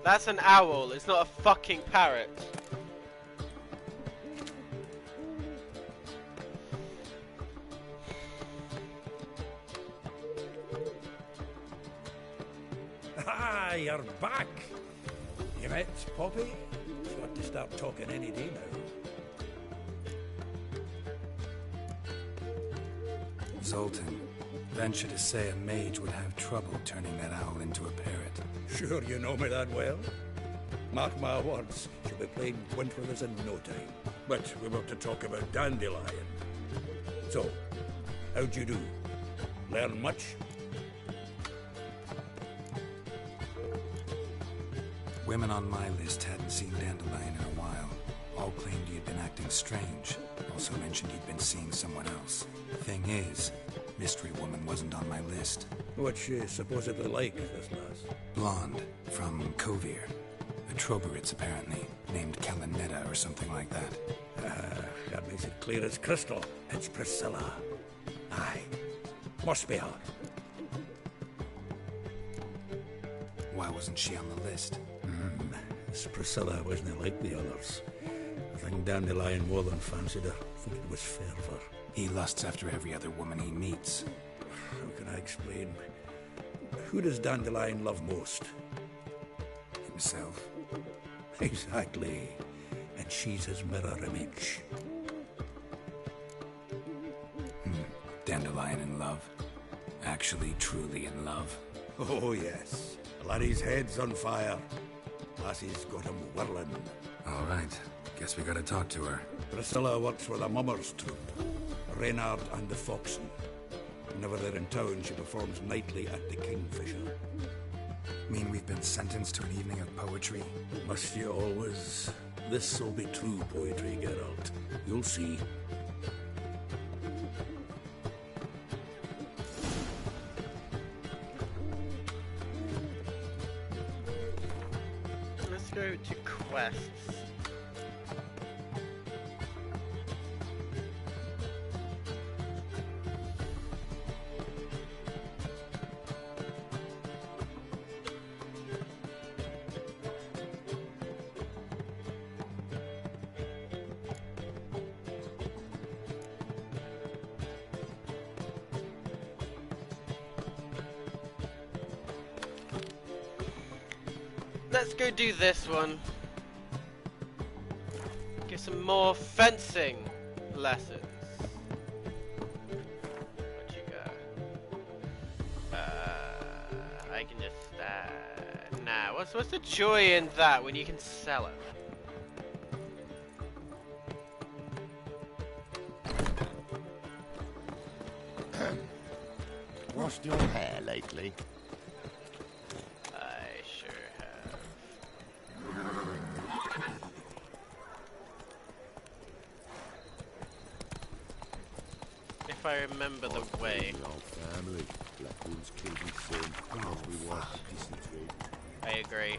That's an owl, it's not a fucking parrot. Ah, you're back. You met Poppy? She's got to start talking any day now. Zoltan, venture to say a mage would have trouble turning that owl into a parrot. Sure you know me that well. Mark my words, she'll be playing Gwent with us in no time. But we want to talk about Dandelion. So, how'd you do? Learn much? Women on my list hadn't seen Dandelion in a while. All claimed he had been acting strange. Also mentioned he'd been seeing someone else. Thing is, Mystery Woman wasn't on my list. What's she supposedly like, this lass? Blonde, from Kovir. A Troberitz, apparently, named Kalinetta or something like that. That makes it clear as crystal. It's Priscilla. Aye. Must be her. Why wasn't she on the list? This Priscilla wasn't like the others. I think Dandelion more than fancied her. I think it was fervour. He lusts after every other woman he meets. How can I explain? Who does Dandelion love most? Himself. Exactly. And she's his mirror image. Dandelion in love. Actually, truly in love. Oh, yes. Laddie's head's on fire. Lassie's got him whirling. All right. Guess we gotta talk to her. Priscilla works for the Mummers troupe. Reynard and the Foxen. Whenever they're in town, she performs nightly at the Kingfisher. Mean we've been sentenced to an evening of poetry? Must you always? This'll be true poetry, Geralt. You'll see. Let's go to quests. let's go do this one. Get some more fencing lessons. What you got? I can just nah. What's the joy in that when you can sell it? Washed your hair lately? I sure have. If I remember the way. Family. Blackwood's killed his son as we watch dysentery. I agree.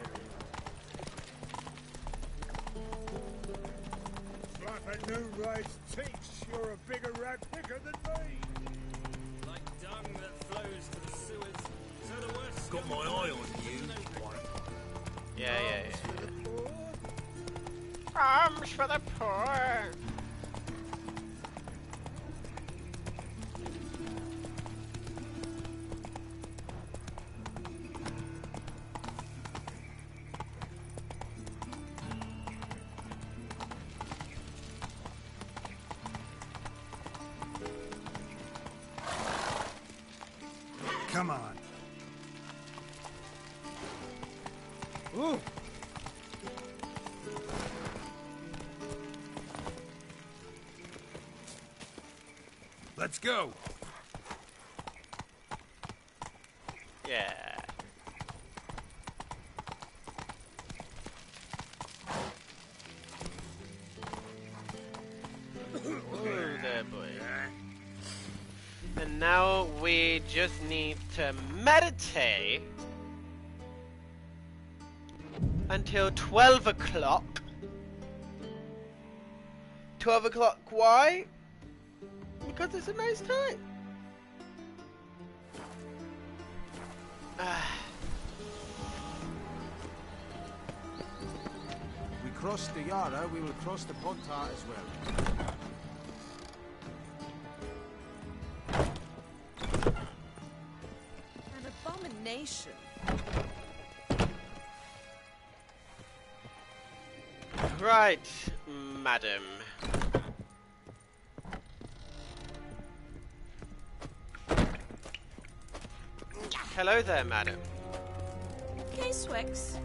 Like a new race teach, you're a bigger rat picker than me. Like dung that flows to the sewers. So the worst. Got my eye on you. Yeah. Arms for the poor. Come on. Ooh. Let's go. Yeah. Ooh, there, boy. And now we just need to meditate until 12 o'clock. 12 o'clock, why? Because it's a nice time. We crossed the Yara, we will cross the Pontar as well. An abomination. Right, madam. Hello there, madam. K-Swex.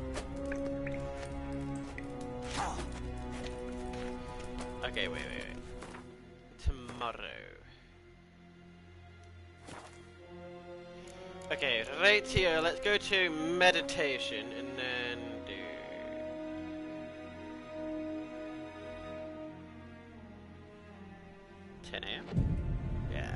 Okay, wait. Tomorrow. Okay, right here, let's go to meditation and then do... $10 a.m.? Yeah.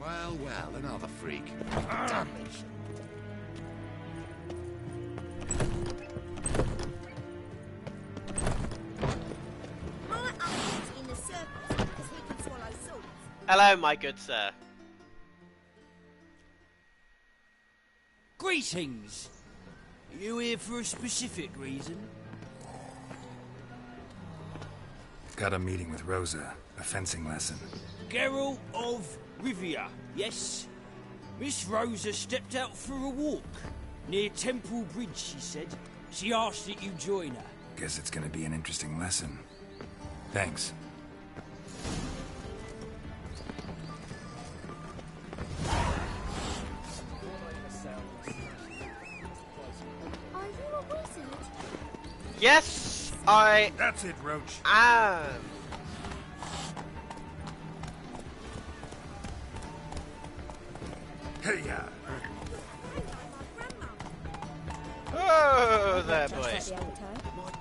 Well, another freak. Damn it. My uncle's in the circus because he can swallow salt. Hello, my good sir. Greetings. You here for a specific reason? Got a meeting with Rosa, a fencing lesson. Geralt of Rivia, yes? Miss Rosa stepped out for a walk. Near Temple Bridge, she said. She asked that you join her. Guess it's gonna be an interesting lesson. Thanks. Are you a wizard? Yes, That's it, Roach. am. Hey, yeah. Oh, there, boy. My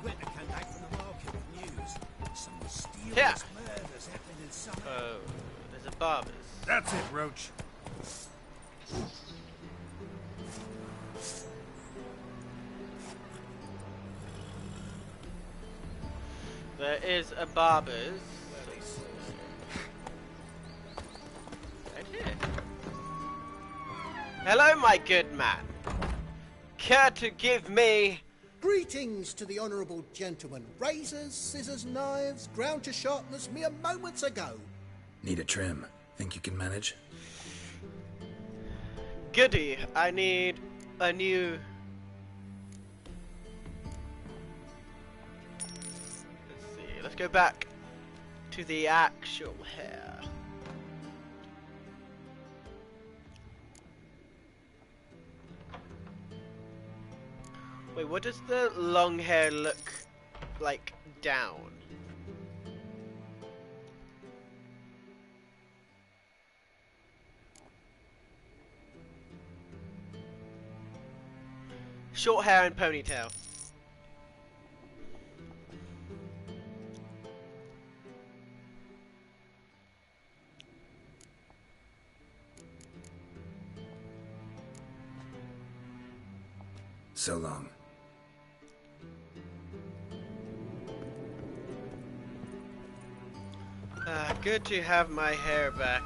Greta came back from the market with news. Some mysterious Yeah. murders happening in some... Oh, there's a barber's. That's it, Roach. There is a barber's. Right here. Hello, my good man. care to give me... Greetings to the honourable gentleman. Razors, scissors, knives, ground to sharpness mere moments ago. Need a trim. Think you can manage? Goody, I need a new... Let's see, let's go back to the actual hair. Wait, what does the long hair look like down? Short hair and ponytail. So long. Good to have my hair back.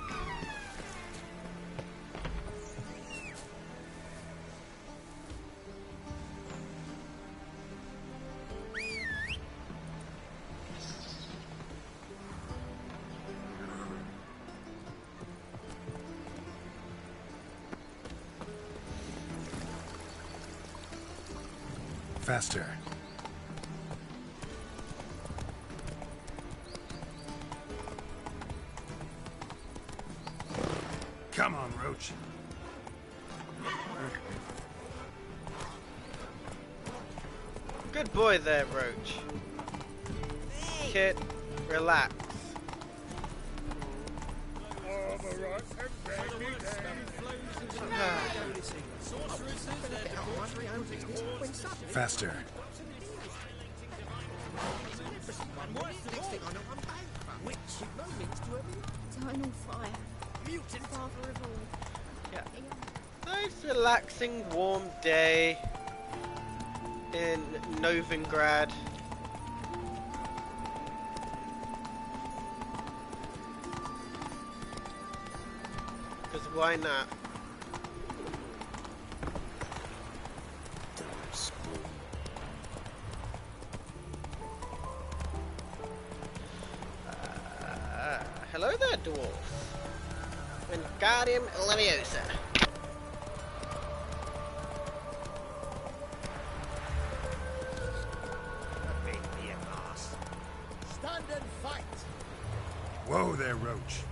Faster. Come on, Roach. Good boy there, Roach. Kid, relax. Faster. Eternal fire. Mutant father of all. Yeah. Nice, relaxing, warm day in Novigrad. Because why not? Hello there, dwarf. Wingardium Leviosa. Stand and fight! Whoa there, Roach.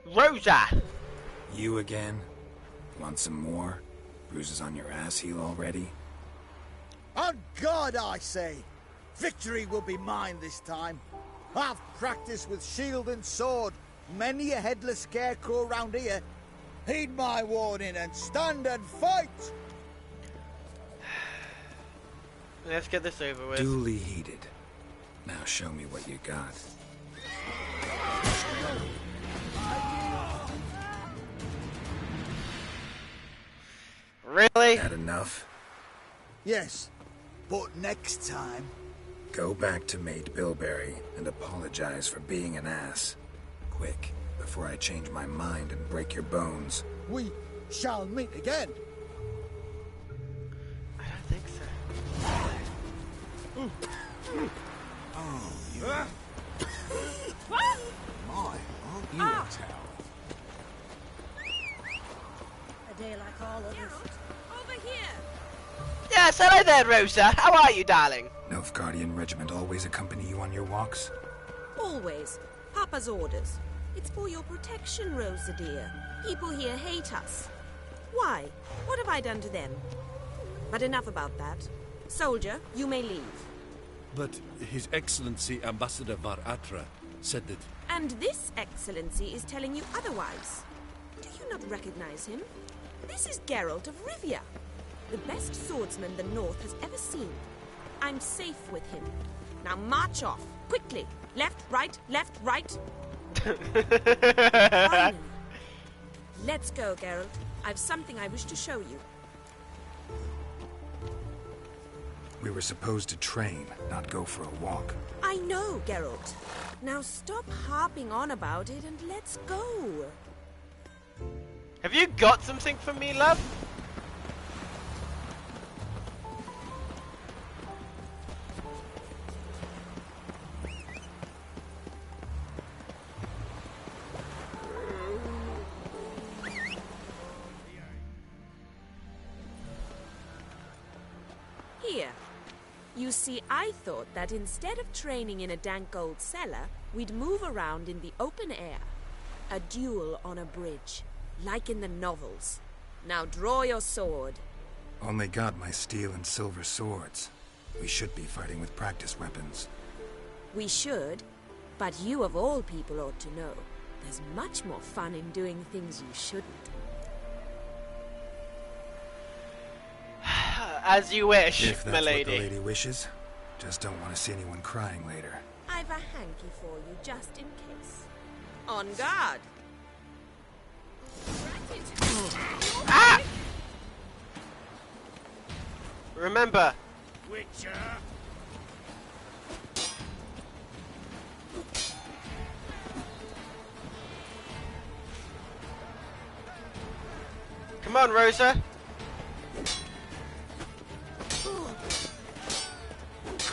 Rosa! You again? Want some more? Bruises on your ass heel already? On God, I say! Victory will be mine this time. I've practiced with shield and sword. Many a headless scarecrow round here. Heed my warning and stand and fight! Let's get this over with. Duly heated. Now show me what you got. Really? Had enough? Yes, but next time... Go back to Mate Bilberry and apologize for being an ass. Quick, before I change my mind and break your bones. We shall meet again. I don't think so. Oh, you... My, aren't you a towel? A day like all others. Over here! Yes, hello there, Rosa. How are you, darling? Nilfgaardian regiment always accompany you on your walks? Always. Papa's orders. It's for your protection, Rosa dear. People here hate us. Why? What have I done to them? But enough about that. Soldier, you may leave. But His Excellency Ambassador Var Atra said that... And this excellency is telling you otherwise. Do you not recognize him? This is Geralt of Rivia, the best swordsman the North has ever seen. I'm safe with him. Now march off, quickly. Left, right, left, right. Finally. Let's go, Geralt. I've something I wish to show you. We were supposed to train, not go for a walk. I know, Geralt. Now stop harping on about it and let's go. Have you got something for me, love? Here. You see, I thought that instead of training in a dank old cellar, we'd move around in the open air. A duel on a bridge, like in the novels. Now draw your sword. Only got my steel and silver swords. We should be fighting with practice weapons. We should, but you of all people ought to know. There's much more fun in doing things you shouldn't. As you wish, if that's milady. what the lady wishes. Just don't want to see anyone crying later. I've a hanky for you, just in case. On guard! Ah! Remember. Witcher! Come on, Rosa.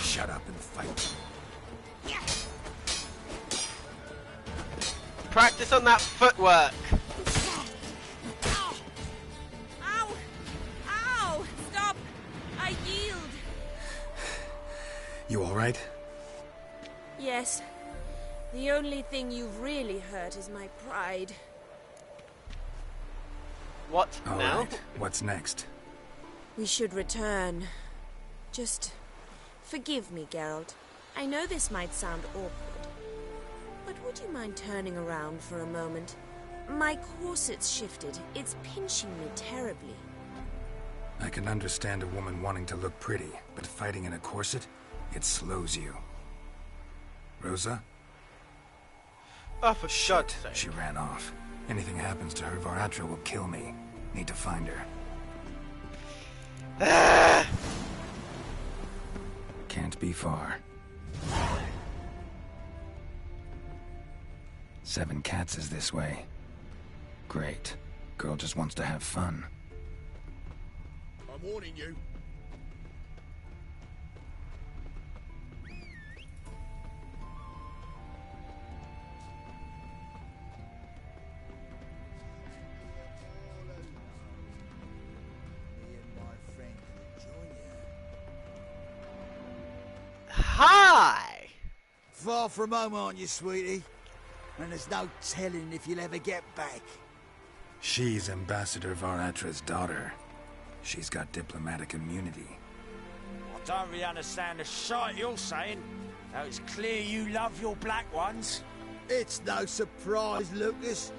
Shut up and fight. Practice on that footwork. Ow! Ow! Stop! I yield! You alright? Yes. The only thing you've really hurt is my pride. What All now? right. What's next? We should return. Just forgive me, Geralt. I know this might sound awkward, but would you mind turning around for a moment? My corset's shifted. It's pinching me terribly. I can understand a woman wanting to look pretty, but fighting in a corset, it slows you. Rosa? Oh, for God's sake. She ran off. Anything happens to her, Var-Atro will kill me. Need to find her. Can't be far. 7 Cats is this way. Great. Girl just wants to have fun. I'm warning you. Hi! Far from home, aren't you, sweetie? And there's no telling if you'll ever get back. She's Ambassador Var-Atra's daughter. She's got diplomatic immunity. I don't really understand the shite you're saying. Now it's clear you love your black ones. It's no surprise, Lucas.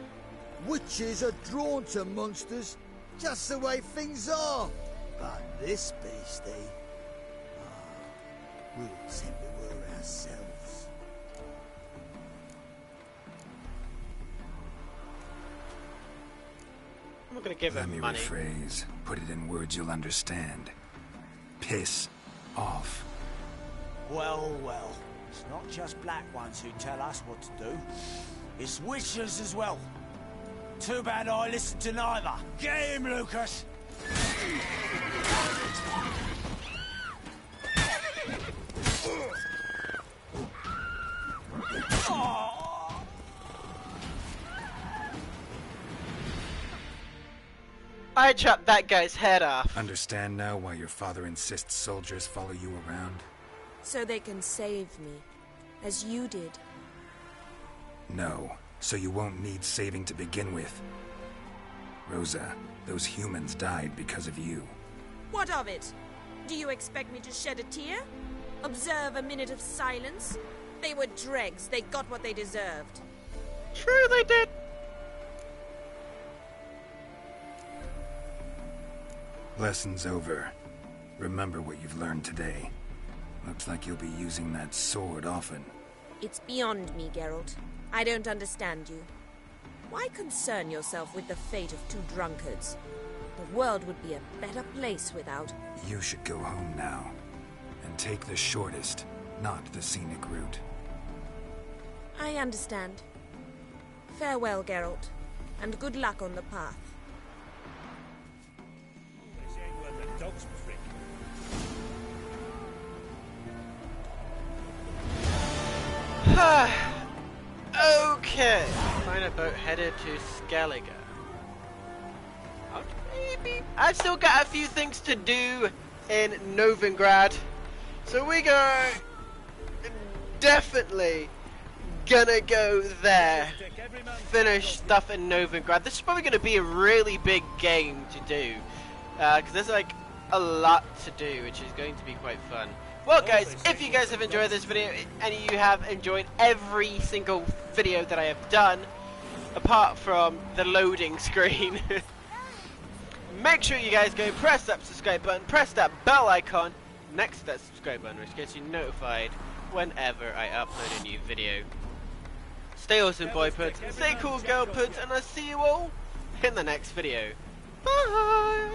Witches are drawn to monsters, just the way things are. But this beastie... we'll tend to her ourselves. I'm not gonna give Let him me money. rephrase. Put it in words you'll understand. Piss off. Well, well. It's not just black ones who tell us what to do. It's witches as well. Too bad I listened to neither. Get him, Lucas! I chopped that guy's head off. Understand now why your father insists soldiers follow you around? So they can save me, as you did. No, so you won't need saving to begin with. Rosa, those humans died because of you. What of it? Do you expect me to shed a tear? Observe a minute of silence? They were dregs. They got what they deserved. True, they did. Lesson's over. Remember what you've learned today. Looks like you'll be using that sword often. It's beyond me, Geralt. I don't understand you. Why concern yourself with the fate of 2 drunkards? The world would be a better place without... You should go home now. And take the shortest, not the scenic route. I understand. Farewell, Geralt, and good luck on the path. This ain't where the dog's prick. Okay. Find a boat headed to Skellige. Maybe. I've still got a few things to do in Novigrad, so we go. Definitely gonna go there. Finish stuff in Novigrad. This is probably gonna be a really big game to do, because there's like a lot to do, which is going to be quite fun. Well guys, if you guys have enjoyed this video, and you have enjoyed every single video that I have done, apart from the loading screen, make sure you guys go press that subscribe button, press that bell icon next to that subscribe button, which gets you notified whenever I upload a new video. Stay awesome, boy puds, stay cool, girl puds, and I'll see you all in the next video. Bye!